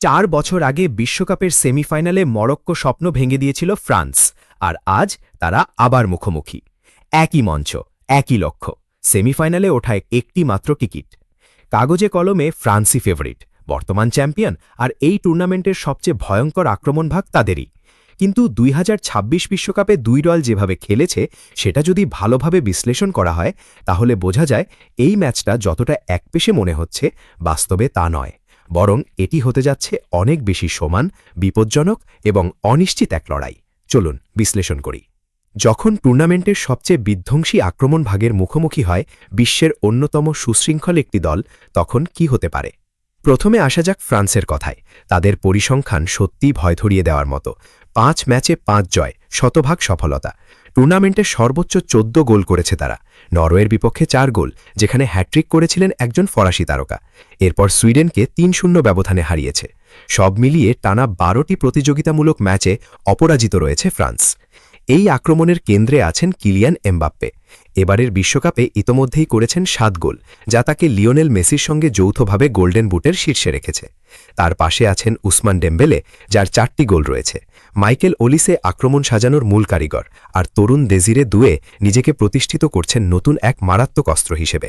4 বছর আগে বিশ্বকাপের সেমিফাইনালে মরক্কো স্বপ্ন ভেঙে দিয়েছিল ফ্রান্স, আর আজ তারা আবার মুখোমুখি। একই মঞ্চ, একই লক্ষ্য, সেমিফাইনালে ওঠায় একটি মাত্র টিকিট। কাগজে কলমে ফ্রান্সই ফেভারিট, বর্তমান চ্যাম্পিয়ন, আর এই টুর্নামেন্টের সবচেয়ে ভয়ঙ্কর আক্রমণভাগ তাদেরই। কিন্তু 2026 বিশ্বকাপে দুই দল যেভাবে খেলেছে সেটা যদি ভালোভাবে বিশ্লেষণ করা হয় তাহলে বোঝা যায় এই ম্যাচটা যতটা একপেশে মনে হচ্ছে বাস্তবে তা নয়, বরং এটি হতে যাচ্ছে অনেক বেশি সমান, বিপজ্জনক এবং অনিশ্চিত এক লড়াই। চলুন বিশ্লেষণ করি। যখন টুর্নামেন্টের সবচেয়ে বিধ্বংসী আক্রমণ ভাগের মুখোমুখি হয় বিশ্বের অন্যতম সুশৃঙ্খল একটি দল, তখন কি হতে পারে? প্রথমে আসা যাক ফ্রান্সের কথায়। তাদের পরিসংখ্যান সত্যিই ভয় ধরিয়ে দেওয়ার মতো। 5 ম্যাচে 5 জয়, শতভাগ সফলতা। টুর্নামেন্টে সর্বোচ্চ 14 গোল করেছে তারা। নরওয়ের বিপক্ষে 4 গোল, যেখানে হ্যাট্রিক করেছিলেন একজন ফরাসি তারকা। এরপর সুইডেনকে 3-0 ব্যবধানে হারিয়েছে। সব মিলিয়ে টানা 12টি প্রতিযোগিতামূলক ম্যাচে অপরাজিত রয়েছে ফ্রান্স। এই আক্রমণের কেন্দ্রে আছেন কিলিয়ান এমবাপ্পে। এবারের বিশ্বকাপে ইতোমধ্যেই করেছেন 7 গোল, যা তাকে লিওনেল মেসির সঙ্গে যৌথভাবে গোল্ডেন বুটের শীর্ষে রেখেছে। তার পাশে আছেন উসমান ডেম্বেলে, যার 4টি গোল রয়েছে। মাইকেল ওলিসে আক্রমণ সাজানোর মূল কারিগর, আর তরুণ দেজিরে দুয়ে নিজেকে প্রতিষ্ঠিত করছেন নতুন এক মারাত্মক অস্ত্র হিসেবে।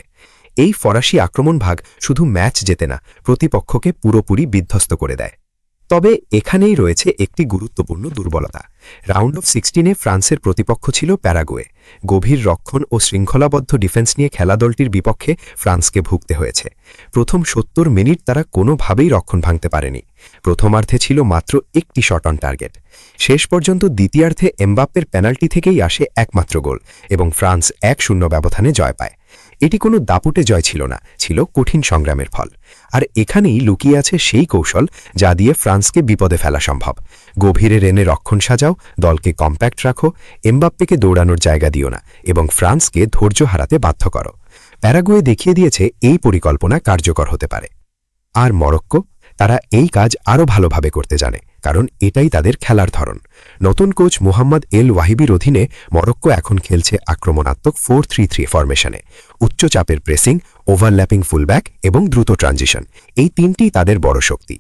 এই ফরাসি আক্রমণভাগ শুধু ম্যাচ জেতে না, প্রতিপক্ষকে পুরোপুরি বিধ্বস্ত করে দেয়। তবে এখানেই রয়েছে একটি গুরুত্বপূর্ণ দুর্বলতা। রাউন্ড অফ 16-এ ফ্রান্সের প্রতিপক্ষ ছিল প্যারাগুয়ে। গভীর রক্ষণ ও শৃঙ্খলাবদ্ধ ডিফেন্স নিয়ে খেলা দলটির বিপক্ষে ফ্রান্সকে ভুগতে হয়েছে। প্রথম 70 মিনিট তারা কোনোভাবেই রক্ষণ ভাঙতে পারেনি। প্রথমার্ধে ছিল মাত্র একটি শট অন টার্গেট। শেষ পর্যন্ত দ্বিতীয়ার্ধে এমবাপ্পের পেনাল্টি থেকেই আসে একমাত্র গোল, এবং ফ্রান্স 1-0 ব্যবধানে জয় পায়। এটি কোনো দাপুটে জয় ছিল না, ছিল কঠিন সংগ্রামের ফল। আর এখানেই লুকিয়ে আছে সেই কৌশল যা দিয়ে ফ্রান্সকে বিপদে ফেলা সম্ভব। গভীরে রেনে রক্ষণ সাজাও, দলকে কম্প্যাক্ট রাখো, এমবাপ্পেকে দৌড়ানোর জায়গা দিও না, এবং ফ্রান্সকে ধৈর্য হারাতে বাধ্য করো। প্যারাগুয়ে দেখিয়ে দিয়েছে এই পরিকল্পনা কার্যকর হতে পারে। আর মরক্কো, তারা এই কাজ আরও ভালোভাবে করতে জানে, কারণ এটাই তাদের খেলার ধরন। নতুন কোচ মোহাম্মদ এল ওয়াহিবির অধীনে মরক্কো এখন খেলছে আক্রমণাত্মক 4-3-3 ফরমেশনে। উচ্চ চাপের প্রেসিং, ওভারল্যাপিং ফুলব্যাক এবং দ্রুত ট্রানজিশন, এই তিনটিই তাদের বড় শক্তি।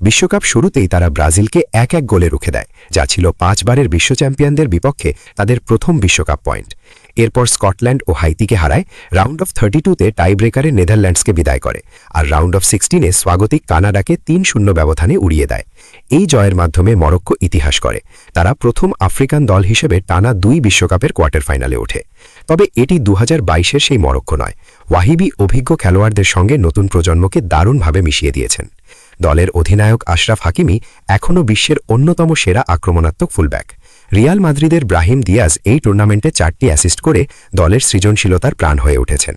বিশ্বকাপ শুরুতেই তারা ব্রাজিলকে 1-1 গোলে রুখে দেয়, যা ছিল 5 বারের বিশ্ব চ্যাম্পিয়নদের বিপক্ষে তাদের প্রথম বিশ্বকাপ পয়েন্ট। এরপর স্কটল্যান্ড ও হাইতিকে হারায়, রাউন্ড অফ 32-তে টাইব্রেকারে নেদারল্যান্ডসকে বিদায় করে, আর রাউন্ড অফ 16-এ স্বাগতিক কানাডাকে 3-0 ব্যবধানে উড়িয়ে দেয়। এই জয়ের মাধ্যমে মরক্কো ইতিহাস করে। তারা প্রথম আফ্রিকান দল হিসেবে টানা 2 বিশ্বকাপের কোয়ার্টার ফাইনালে ওঠে। তবে এটি 2022-এর সেই মরক্কো নয়। ওয়াহিবি অভিজ্ঞ খেলোয়াড়দের সঙ্গে নতুন প্রজন্মকে দারুণভাবে মিশিয়ে দিয়েছেন। দলের অধিনায়ক আশরাফ হাকিমি এখনও বিশ্বের অন্যতম সেরা আক্রমণাত্মক ফুলব্যাক। রিয়াল মাদ্রিদের ব্রাহিম দিয়াজ এই টুর্নামেন্টে 4টি অ্যাসিস্ট করে দলের সৃজনশীলতার প্রাণ হয়ে উঠেছেন।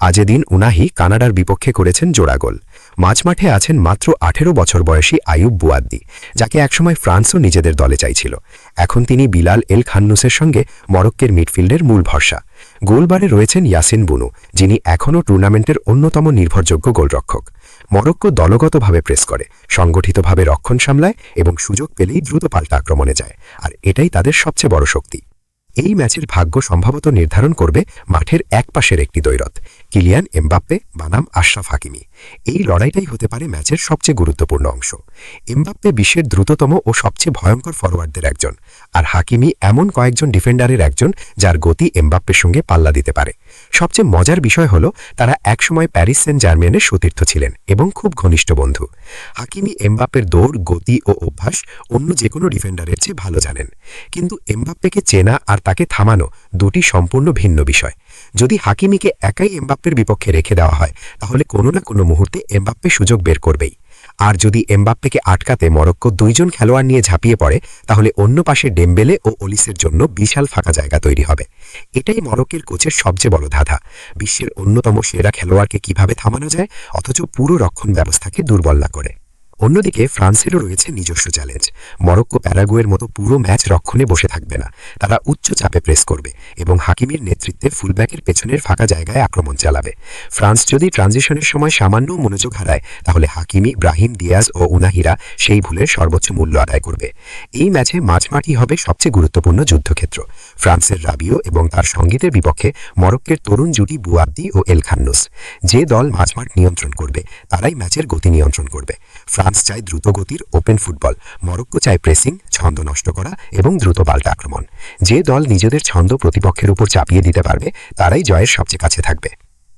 আজেদিন উনাহি কানাডার বিপক্ষে করেছেন জোড়া গোল। মাঝমাঠে আছেন মাত্র 18 বছর বয়সী আইয়ুব বুয়াদ্দি, যাকে একসময় ফ্রান্সও নিজেদের দলে চাইছিল। এখন তিনি বিলাল এল খান্নুসের সঙ্গে মরক্কের মিডফিল্ডের মূল ভরসা। গোলবারে রয়েছেন ইয়াসিন বুনু, যিনি এখনও টুর্নামেন্টের অন্যতম নির্ভরযোগ্য গোলরক্ষক। মরক্কো দলগতভাবে প্রেস করে, সংগঠিতভাবে রক্ষণ সামলায় এবং সুযোগ পেলেই দ্রুত পাল্টা আক্রমণে যায়, আর এটাই তাদের সবচেয়ে বড় শক্তি। এই ম্যাচের ভাগ্য সম্ভবত নির্ধারণ করবে মাঠের এক পাশের একটি দ্বৈরথ, কিলিয়ান এমবাপ্পে বনাম আশরাফ হাকিমি। এই লড়াইটাই হতে পারে ম্যাচের সবচেয়ে গুরুত্বপূর্ণ অংশ। এমবাপ্পে বিশ্বের দ্রুততম ও সবচেয়ে ভয়ঙ্কর ফরওয়ার্ডদের একজন, আর হাকিমি এমন কয়েকজন ডিফেন্ডারের একজন যার গতি এমবাপ্পের সঙ্গে পাল্লা দিতে পারে। সবচেয়ে মজার বিষয় হল তারা একসময় প্যারিস সেন্ট জার্মেনের সতীর্থ ছিলেন এবং খুব ঘনিষ্ঠ বন্ধু। হাকিমি এমবাপ্পের দৌড়, গতি ও অভ্যাস অন্য যে কোনো ডিফেন্ডারের চেয়ে ভালো জানেন। কিন্তু এমবাপ্পেকে চেনা আর তাকে থামানো দুটি সম্পূর্ণ ভিন্ন বিষয়। যদি হাকিমিকে একাই এমবাপ্পের বিপক্ষে রেখে দেওয়া হয় তাহলে কোনো না কোনো মুহূর্তে এমবাপ্পে সুযোগ বের করবেই। আর যদি এমবাপ্পেকে আটকাতে মরক্কো 2 জন খেলোয়াড় নিয়ে ঝাঁপিয়ে পড়ে তাহলে অন্য পাশে ডেম্বেলে ও ওলিসের জন্য বিশাল ফাঁকা জায়গা তৈরি হবে। এটাই মরক্কোর কোচের সবচেয়ে বড় ধাঁধা, বিশ্বের অন্যতম সেরা খেলোয়াড়কে কিভাবে থামানো যায় অথচ পুরো রক্ষণ ব্যবস্থাকে দুর্বল না করে। অন্যদিকে ফ্রান্সেরও রয়েছে নিজস্ব চ্যালেঞ্জ। মরক্কো প্যারাগুয়ের মতো পুরো ম্যাচ রক্ষণে বসে থাকবে না, তারা উচ্চ চাপে প্রেস করবে এবং হাকিমির নেতৃত্বে ফুলব্যাকের পেছনের ফাঁকা জায়গায় আক্রমণ চালাবে। ফ্রান্স যদি ট্রানজিশনের সময় সামান্য মনোযোগ হারায় তাহলে হাকিমি, ব্রাহিম দিয়াজ ও উনাহিরা সেই ভুলের সর্বোচ্চ মূল্য আদায় করবে। এই ম্যাচে মাঝমাঠই হবে সবচেয়ে গুরুত্বপূর্ণ যুদ্ধক্ষেত্র। ফ্রান্সের রাবিও এবং তার সঙ্গীদের বিপক্ষে মরক্কের তরুণ জুটি বুয়াদ্দি ও এল খান্নুস। যে দল মাঝমাঠ নিয়ন্ত্রণ করবে তারাই ম্যাচের গতি নিয়ন্ত্রণ করবে। ফ্রান্স চায় দ্রুতগতির ওপেন ফুটবল, মরক্কো চায় প্রেসিং, ছন্দ নষ্ট করা এবং দ্রুত পাল্টা আক্রমণ। যে দল নিজেদের ছন্দ প্রতিপক্ষের উপর চাপিয়ে দিতে পারবে তারাই জয়ের সবচেয়ে কাছে থাকবে।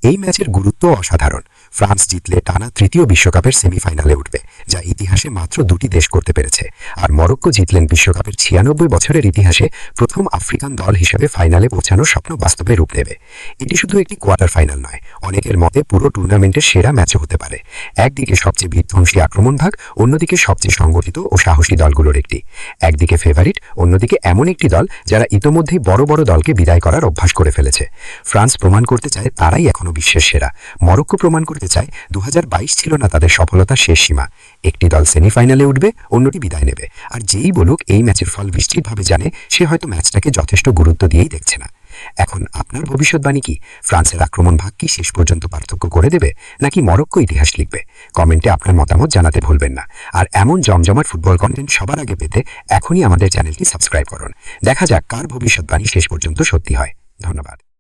এই ম্যাচের গুরুত্ব অসাধারণ। ফ্রান্স জিতলে টানা তৃতীয় বিশ্বকাপের সেমিফাইনালে উঠবে, যা ইতিহাসে মাত্র দুটি দেশ করতে পেরেছে। আর মরক্কো জিতলেন বিশ্বকাপের 96 বছরের ইতিহাসে প্রথম আফ্রিকান দল হিসেবে ফাইনালে পৌঁছানোর স্বপ্ন বাস্তবে রূপ দেবে। এটি শুধু একটি কোয়ার্টার ফাইনাল নয়, অনেকের মতে পুরো টুর্নামেন্টের সেরা ম্যাচও হতে পারে। একদিকে সবচেয়ে বিধ্বংসী আক্রমণ ভাগ, অন্যদিকে সবচেয়ে সংগঠিত ও সাহসী দলগুলোর একটি। একদিকে ফেভারিট, অন্যদিকে এমন একটি দল যারা ইতোমধ্যেই বড় বড় দলকে বিদায় করার অভ্যাস করে ফেলেছে। ফ্রান্স প্রমাণ করতে চায় তারাই এখনো বিশ্বের সেরা। মরক্কো প্রমাণ করতে চায় 2022 ছিল না তাদের সফলতার শেষ সীমা। একটি দল সেমিফাইনালে উঠবে, অন্যটি বিদায় নেবে। আর যেই বলুক এই ম্যাচের ফল নিশ্চিতভাবে জানে, সে হয়তো ম্যাচটাকে যথেষ্ট গুরুত্ব দিয়েই দেখছে না। এখন আপনার ভবিষ্যৎবাণী কি? ফ্রান্সের আক্রমণ ভাগ কি শেষ পর্যন্ত পার্থক্য করে দেবে, নাকি মরক্কো ইতিহাস লিখবে? কমেন্টে আপনার মতামত জানাতে ভুলবেন না। আর এমন জমজমাট ফুটবল কন্টেন্ট সবার আগে পেতে এখনই আমাদের চ্যানেলটি সাবস্ক্রাইব করুন। দেখা যাক কার ভবিষ্যৎবাণী শেষ পর্যন্ত সত্যি হয়। ধন্যবাদ।